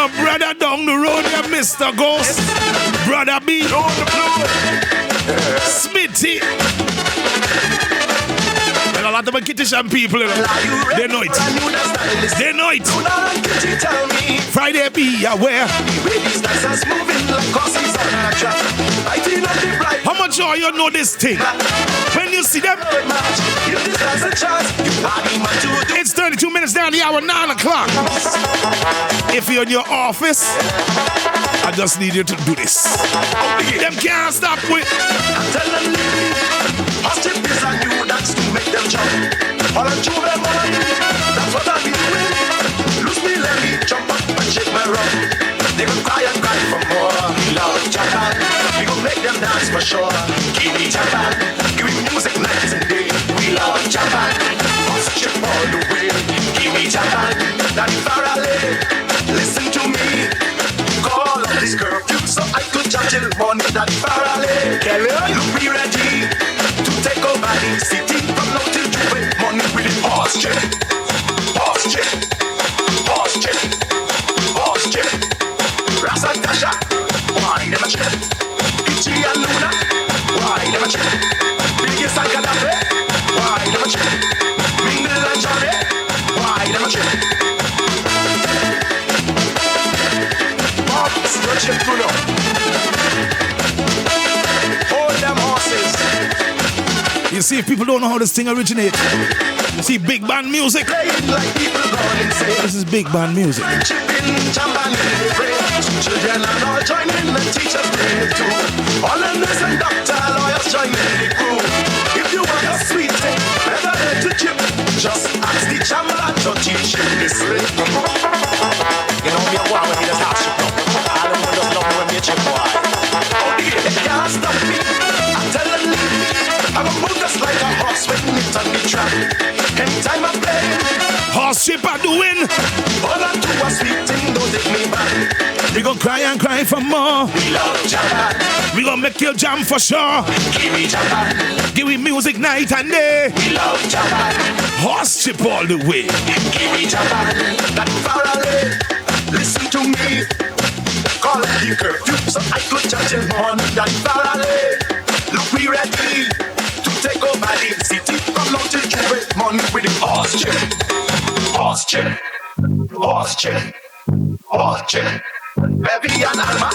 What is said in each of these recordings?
your brother down the road, you Mr. Ghost. Brother B. Smitty. And a lot of Kitishan people, they know it. They know it. Friday be aware. How much are you know this thing? When you see them, it's 32 minutes down the hour, 9 o'clock. If you're in your office, I just need you to do this. Them can't stop with. Hostages and you dance to make them jump. All I do them on, that's what I be doing. Lose me, let me jump up and shake my rump. They will cry and cry for more. We love Japan. We gon' make them dance for sure. Give me Japan. Give me music night and day. We love Japan. Must chip all the way. Give me Japan. That parallel. Listen to me. Call on this curfew so I could judge it on that parallel. Look, be ready to take over the city from now till Juve. Money with the horse check. Horse check. Horse check. Horse check. Rasa Tasha. Why never check? Ichi and Luna. Why never check? Biggest and Gaddafi. Why never check? Mingle and Johnny. Why never check? Check to know. Hold them horses. You see, if people don't know how this thing originates, you see big band music. This is big band music. Children are all joining the teachers play too. All the nurses and doctors, lawyers joining the crew. If you want a sweet thing, better than to chip. Just ask the chamberlain to teach you this rhythm. You know me a wow when he does ask you. Chip boy. They can't stop me. I'm telling you, I'm a move just like a horse when it's on the track. Anytime I play, horse ship are doing. All I do is sweet thing, don't take me back. We gon' cry and cry for more. We love Japan. We gon' make you jam for sure. Give me Japan. Give me music night and day. We love Japan. Horse ship all the way. Give me Japan. That far away. Listen to me. Call it the curfew, so I could judge him on that parallel. Look, we ready to take over the city from now till Juve. Money with the horse check. Horse check. Horse check. Horse check. Baby and Alma,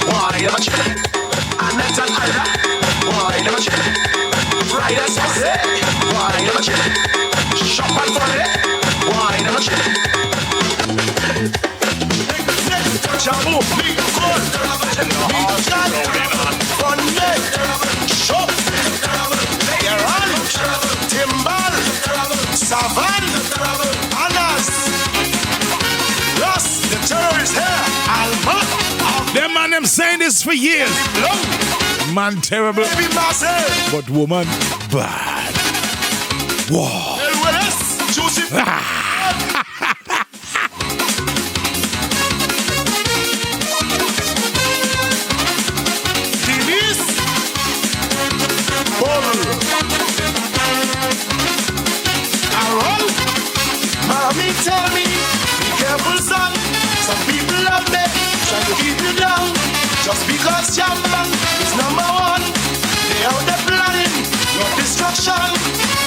why never check? Annette and Ida, why never check? Ryder Sassy, why never check? Shop and Folly, why never check? Jamu, big gold, big stand, connect, shop, Iran, Timbal, Savan, Anas, Ross, the terrorist here, Alma. Them man, them saying this for years. Man terrible, but woman bad. Wow. Mommy tell me, be careful son. Some people love me, trying to keep you down. Just because Jamban is number one, they out there planning your destruction.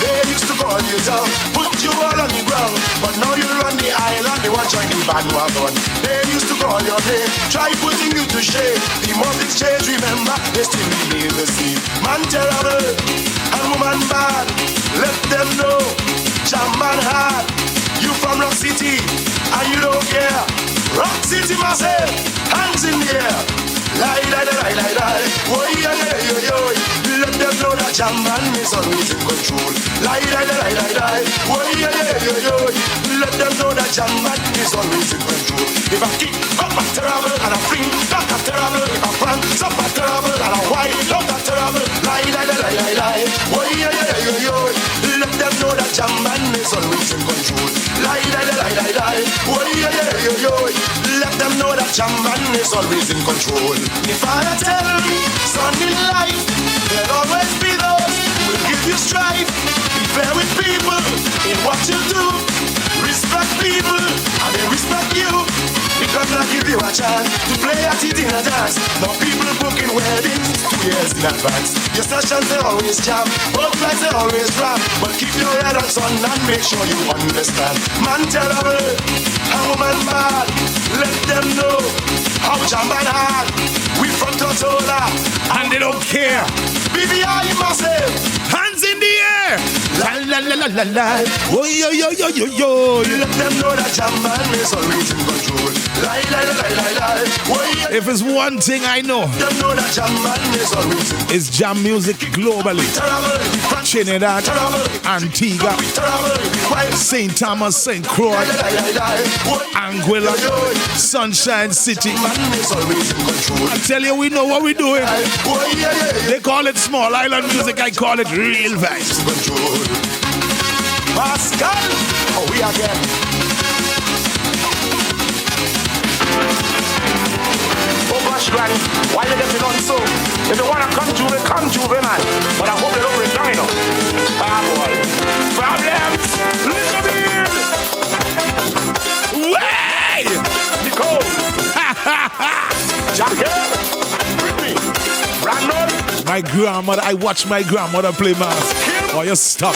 They used to call you down, put you all on the ground. But now you run the island, they want join the bandwagon. They used to call your name, try putting you to shame. The mothers change, remember, they still remain the same. Man terrible, and woman bad. Let them know, Jamban hard. You from Rock City, and you don't care. Rock City myself, hands in the air. Lie, lie, lie, lie, lie. Oh, yeah, yeah, yeah, yeah. Let them know that Jamban is always in control. Lie, lie, lie, lie, lie. Oh, yeah, yeah, yeah, yeah. Let them know that Jamban is always in control. If I kick up a terrible, and I bring back a terrible. If I prance up a terrible, and I wind up a terrible. Lie, lie, lie, lie, lie. Oh, yeah, yeah, yeah, yeah. Let them know that Jamban is always in control. Lie, lie, lie, lie, lie. Oh, yeah, yeah, yeah, yeah. Let them know that Jamban is always in control. If I tell me, son in life, there'll always be those who will give you strife. Be fair with people in what you do. Respect people and they respect you. Because give you a chance to play at it in a dance. Now people booking weddings 2 years in advance. Your sessions they always jam, both flights they always ram. But keep your head on sun and make sure you understand. Man terrible, how man bad. Let them know how jam and hard. We from Totola and they don't care. BBI massive, hands in the air. La la la la la la. Oh yo yo yo yo yo. Let them know that jam man is always in control. Lie lie lie lie lie. Oh, if it's one thing I know, them know that jam man is always in it's jam music globally. Trinidad, Antigua, St.Maarten, St. Croix, Anguilla, Sunshine City. I tell you, we know what we're doing. They call it small island music, I call it real vibes. Pascal, oh we again. Oh gosh, Granny, why you getting on so? If you wanna come Juve, man. But I hope they don't resign, no. Ah boy, problems, listen in. Way! Nicole, Jacket, Britney, Brandon. My grandmother, I watch my grandmother play mass. Oh, you stop.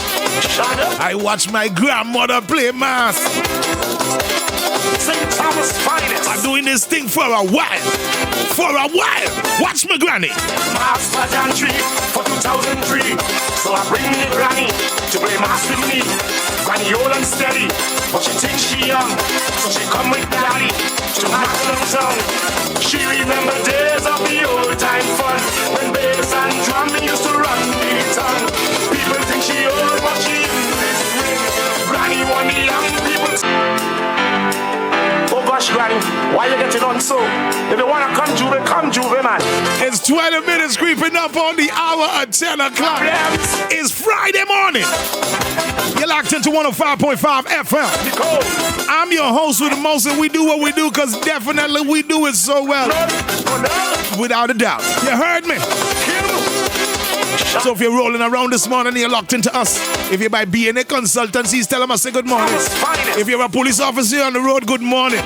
I watch my grandmother play mass. St. Thomas finest. I'm doing this thing for a while. For a while. Watch my granny. Mass pageantry for 2003. So I bring the granny to play mass with me. Granny old and steady, but she thinks she young. So she come with daddy to Maximum Town. She remember days of the old time fun when bass and drum used to run the town. People think she old, but she is ring. Granny won the young people. Oh gosh, Granny, why you getting on so? If you wanna come Juve, man. It's 20 minutes creeping up on the hour at 10 o'clock. It's Friday morning. You're locked into 105.5 FM. I'm your host with the most, and we do what we do because definitely we do it so well. Without a doubt. You heard me? So if you're rolling around this morning, you're locked into us. If you're by B&A Consultancies, tell them I say good morning. If you're a police officer on the road, good morning.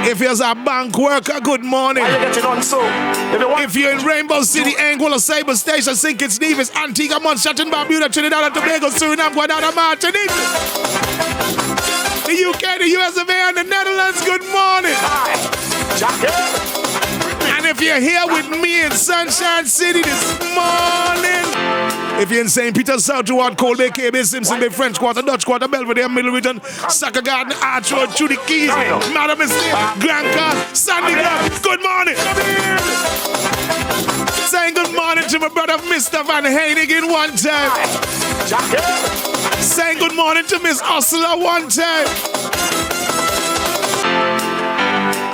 If you're a bank worker, good morning. If you're in Rainbow City, Anguilla, Cyber Station, St. Kitts, Nevis, Antigua, Montserrat, Barbuda, Trinidad and Tobago, Suriname, Guyana, Martinique, the UK, the US of A, and the Netherlands, good morning. And if you're here with me in Sunshine City this morning, if you're in St. Peter's, South Ward, Cold Bay, KB, Simpson Bay, French Quarter, Dutch Quarter, Belvedere, Middle Region, Soccer Garden, Arch Road, Trudy Keys, Madam Estate, Grand Cars, Sandy Club, good morning. Saying good morning to my brother, Mr. Van Heineken one time. Saying good morning to Miss Osler one time.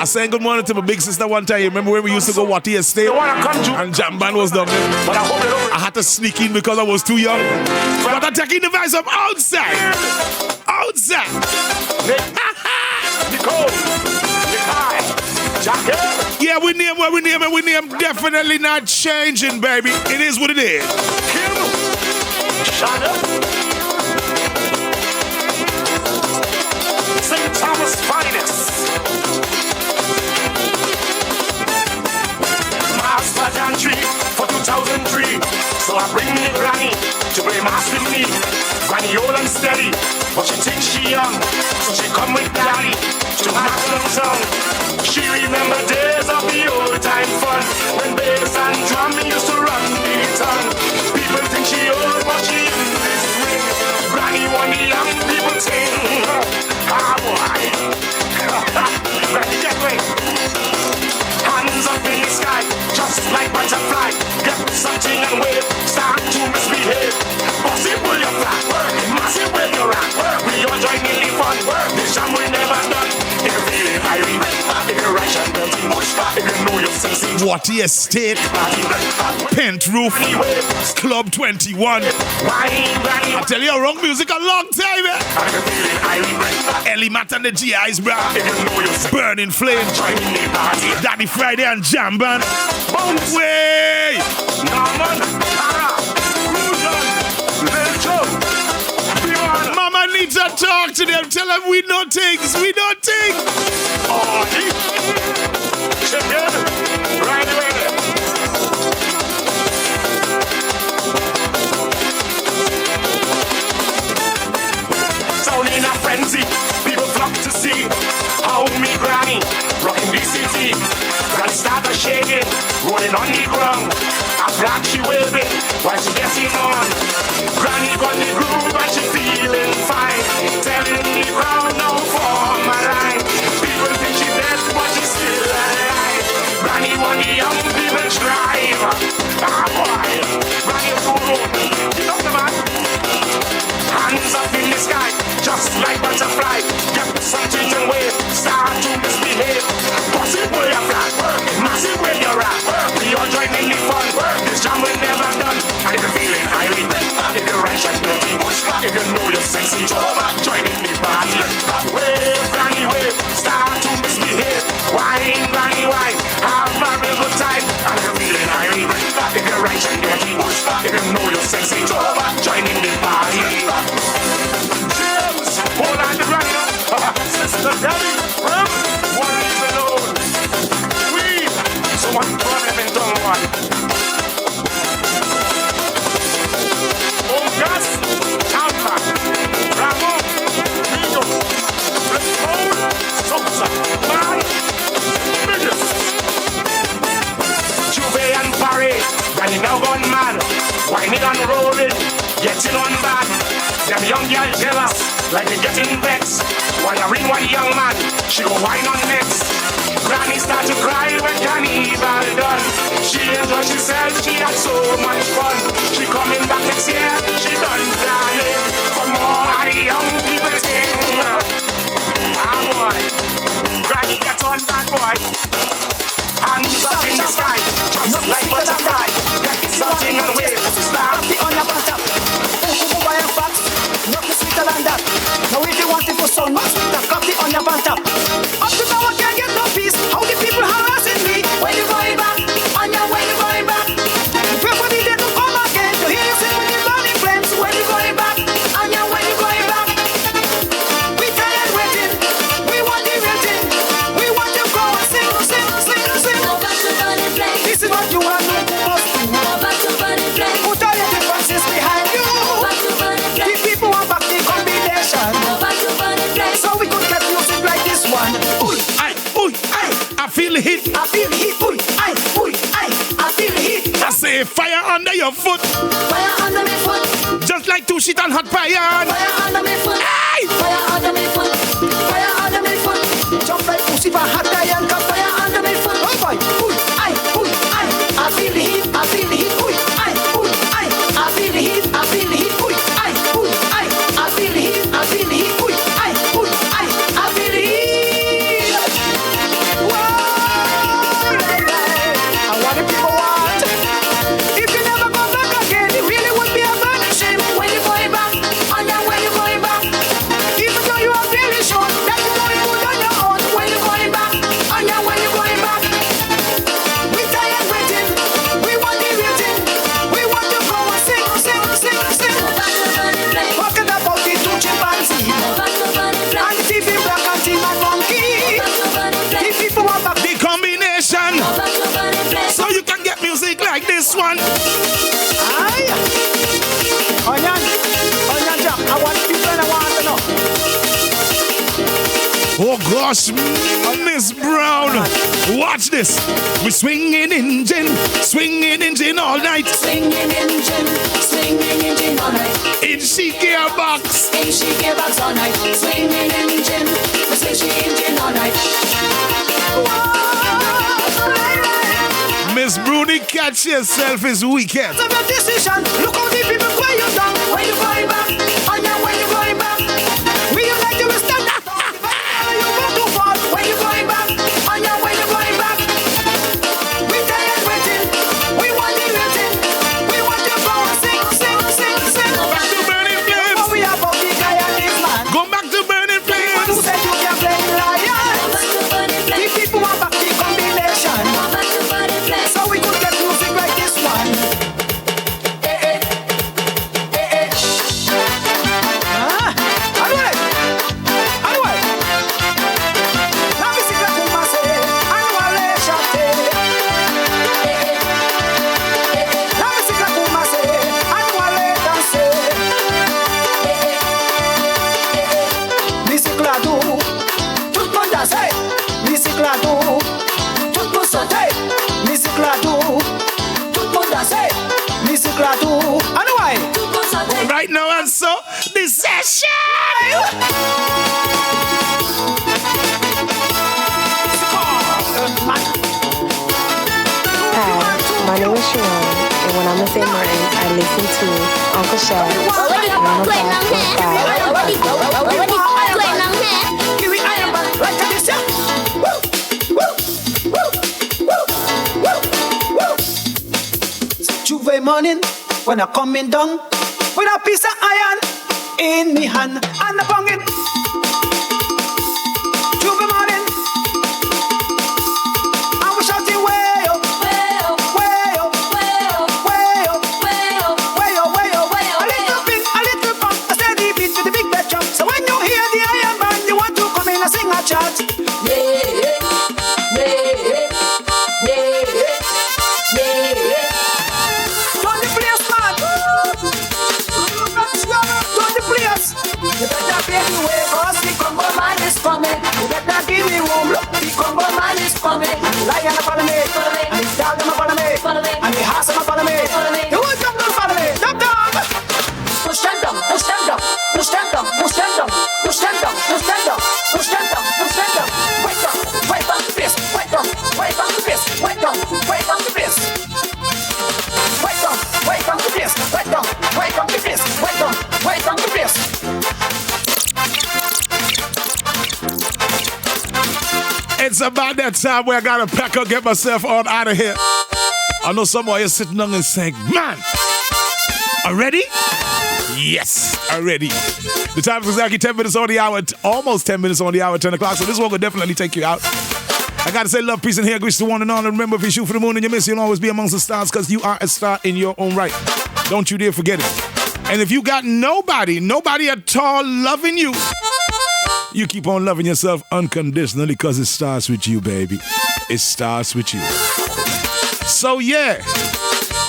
I sang good morning to my big sister one time. You remember when we used to go Watty Estate? And Jamban was down there. I had to sneak in because I was too young. But I'm taking the vibes from outside. Outside. Yeah, we name what we name, and we name definitely not changing, baby. It is what it is. St. Thomas finest. Pageantry for 2003. So I bring the granny to play mass with me. Granny old and steady, but she thinks she young. So she come with daddy to Maximum Town. She remember days of the old time fun when bass and drum used to run the town. People think she old, but she is ring. Granny won the young people sing. Ah boy. Granny, get ready. Hands up in the sky, just like butterfly. Get something and wave, start to misbehave. Massive will you fly, massive will you rock. We all joining the fun, the jam will never done. If you feel it, Irene, if you Russian dirty bush, if you know you're sexy. Watty Estate, Pent Roof, Club 21. I tell you, wrong music a long time, eh? Ellie Matt and the GIs, bro. Burning Flame, Daddy Friday and Jamban. Way! Mama need youths and talk to them. Tell them we know things. We know things. Oh, chicken. Right away. Town in a frenzy. People flock to see how me granny rocking DCT. Granny started shaking, rolling on the ground. A flag she waving while she getting on. Granny got the groove and she feeling fine. Telling the crowd no for my line. People think she dead but she's still alive. Granny want the young people drive. Ah boy, Granny fool. You know the man. Hands up in the sky, just like butterfly. Get something and wave, start to misbehave. Massive way you flat, massive way you rap. We all join in the fun, this jam will never done. And if you're feeling highly, if you're right and dirty, if you know you're sexy, join in the party. Wave, granny wave, start to misbehave. Wine, granny wine, have a real good time. And if you're feeling highly, if you're right and dirty, if you know you're sexy, join in the party. James, hold on the granny. Sister Gabby, one is alone. We, so one problem in done one. Oh, Gas, Tampa, Bravo, Rico, Redstone, Soca, my biggest. Juve and Paris, Granny now gone mad. Whining and rolling, getting on bad. Them young girl jealous, like they getting vexed. While I ring one young man, she go whine on next. Granny start to cry when carnival done. She enjoyed, she said she had so much fun. She coming back next year, she done planning for more young people sing. Ah boy, Granny get on that boy. Hands up in the sky, just like butterfly. Get something and wave, start the on your bottom. Nothing sweeter than that. Now if you want it for sun, much sweeter, copy on your band top. Up to now I can't get no peace. How the people harassing me? When you going back? On your way you going back? Pray for the day to come again. To hear you sing with the burning flames. When you going back? On your way you going back? We tired waiting. We want the rating. We want you go and sing, sing, sing, sing. Go back to burning flames. This is what you want to do. Go back to burning flames. Put all your differences behind you. Go back to burning flames. The people want back the combination. Go back to burning flames. So we could get music like this one. Ooh, aye, I feel the heat. I feel the heat. Ooh, aye, I feel the heat. I say fire under your foot. Fire under my foot. Just like two shit and hot fire. Fire under my foot. Aye. Fire under my foot. Fire under my foot. Jump like pussy for hot iron. Got fire under my foot. Oh boy. Ooh, aye, I feel the heat. I feel the heat. Ooh, aye, I feel the heat. I feel the heat. Ooh, aye, I feel the heat. I feel the heat. Ooh, aye, I feel the heat. Whoa, and what the people want? If you never come back again, it really would be a burning shame. When you going back, on your way you going back. Even though you are very short, that you know you put on your own. When you going back, on your way you going back. We tired waiting, we want the rating. We want to go and sing, sing, sing, sing. Talking about the two chimpanzees and the TV black and team and monkey. The people want back The combination. So you can get music like this one. Aye. Onion Jack, I want people and I want to know. Oh gosh, Miss Brown. Watch this. We swinging engine all night. Swinging engine all night. In she gearbox. In she gearbox all night. Swinging engine, we swing she engine all night. Miss Bruni, catch yourself is weekend. It's a decision. Look how the people play you down. When you going back, on your way you going back. We unite you stand up. You go too far. When you going back, on your way you going back. We tired waiting. We want the rating. We want you go and sing, sing, sing, sing. Go back to burning flames. What we have of the guy and this man. Go back to burning People who flames. said you can play lions. The people want back the combination. So we could get music like this one. Eh, eh. Eh, eh. My name is Sharon, and when I'm in St.Maarten, I listen to Uncle Shadz. Juve morning, when I coming down with a piece of iron in me hand and I bang it. Juve morning, I was shouting way up, way up, way up, way up, way up, way up, way up, way up, way up. A little bit, a little pump, a steady beat to the big bass drum. So when you hear the iron band, you want to come in and sing a chat. You better pay me way, cause the combo man is coming. You better give me room, look, the combo man is coming. Lion up on me, and the dog up on me, and the horse up on me. You will jump down for me, jump down. Push them down, push them down, push them down, push them down, push them down, push them down, push them down, push them down. Wait up, wait on the piss, wait on, wait on the piss, wait on, wait on the piss. Wait on, wait on the piss, wait on, wait on the piss, wait on, wait on the piss. It's about that time where I gotta pack up, get myself on out of here. I know somebody is sitting down and saying, man, already? Yes, already. The time is exactly 10 minutes on the hour, almost 10 minutes on the hour, 10 o'clock, so this one will definitely take you out. I gotta say love, peace, and hair grease to one and all. And remember, if you shoot for the moon and you miss, you'll always be amongst the stars because you are a star in your own right. Don't you dare forget it. And if you got nobody at all loving you, you keep on loving yourself unconditionally because it starts with you, baby. It starts with you. So yeah,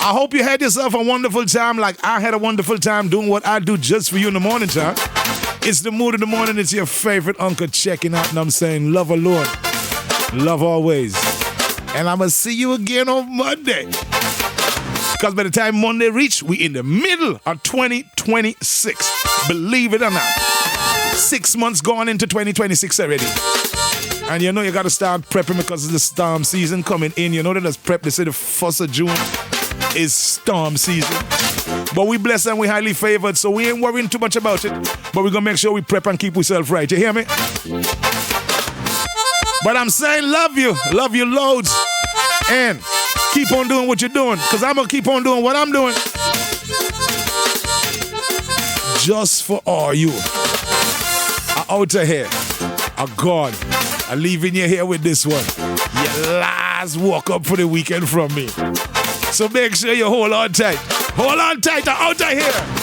I hope you had yourself a wonderful time like I had a wonderful time doing what I do just for you in the morning time. It's the mood of the morning. It's your favorite uncle checking out, and I'm saying love alone, love always. And I'm going to see you again on Monday. Because by the time Monday reach, we in the middle of 2026. Believe it or not. 6 months gone into 2026 already. And you know you got to start prepping because of the storm season coming in. You know that let's prep. They say the 1st of June is storm season. But we blessed and we highly favored, so we ain't worrying too much about it. But we're going to make sure we prep and keep ourselves right. You hear me? But I'm saying love you loads. And keep on doing what you're doing, because I'm going to keep on doing what I'm doing. Just for all you. Out of here. God. I'm leaving you here with this one. Your last walk up for the weekend from me. So make sure you hold on tight. Hold on tight. I'm out of here.